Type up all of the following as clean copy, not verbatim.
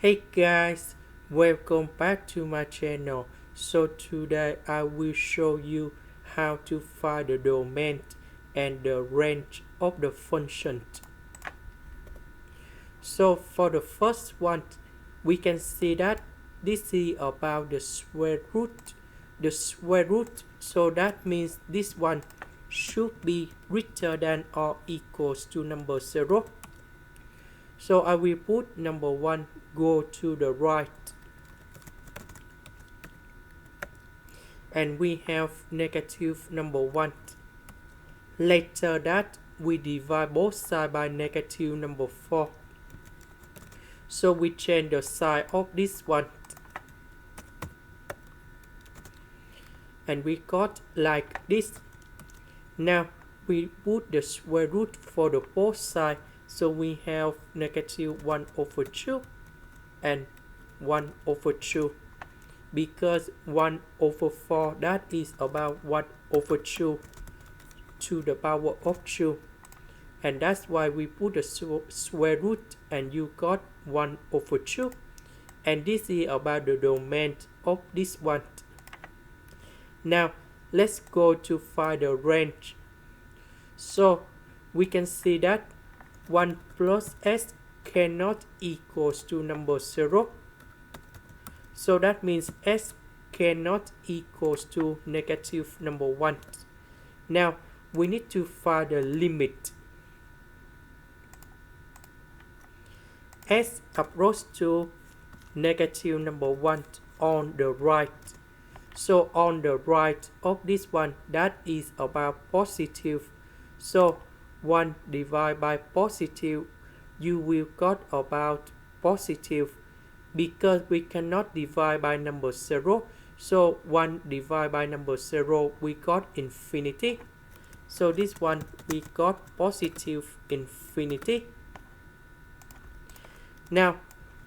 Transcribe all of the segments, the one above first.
Hey guys, welcome back to my channel. So today I will show you how to find the domain and the range of the function. So for the first one, we can see that this is about the square root. The square root, so that means this one should be greater than or equals to number 0. So I will put number 1 go to the right. And we have negative number 1. Later that, we divide both sides by negative number 4. So we change the sign of this one. And we got like this. Now we put the square root for the both sides. So we have negative 1 over 2 and 1 over 2. Because 1 over 4, that is about 1 over 2 to the power of 2. And that's why we put the square root and you got 1 over 2. And this is about the domain of this one. Now, let's go to find the range. So, we can see that 1 plus x cannot equals to number 0. So that means x cannot equals to negative number 1. Now, we need to find the limit. X approach to negative number 1 on the right. So on the right of this one, that is about positive. So 1 divided by positive, you will got about positive. Because we cannot divide by number 0. So 1 divided by number 0, we got infinity. So this one, we got positive infinity. Now,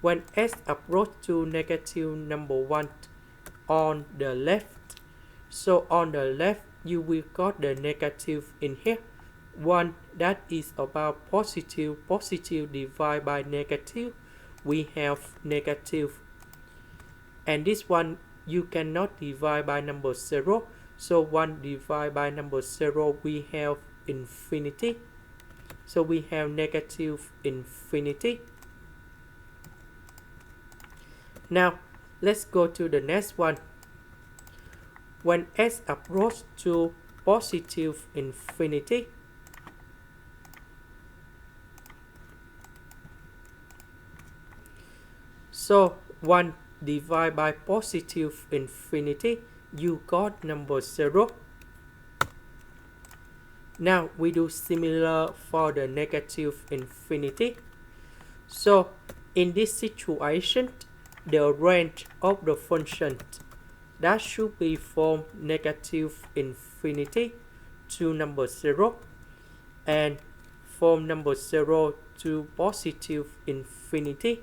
when x approach to negative number 1 on the left, so on the left, you will got the negative in here. 1, that is about positive. Positive divided by negative, we have negative. And this one, you cannot divide by number 0. So 1 divided by number 0, we have infinity. So we have negative infinity. Now, let's go to the next one. When x approach to positive infinity, so 1 divided by positive infinity, you got number 0. Now we do similar for the negative infinity. So in this situation, the range of the function that should be from negative infinity to number 0 and from number 0 to positive infinity.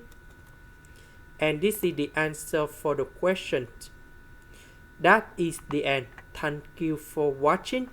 And this is the answer for the question. That is the end. Thank you for watching.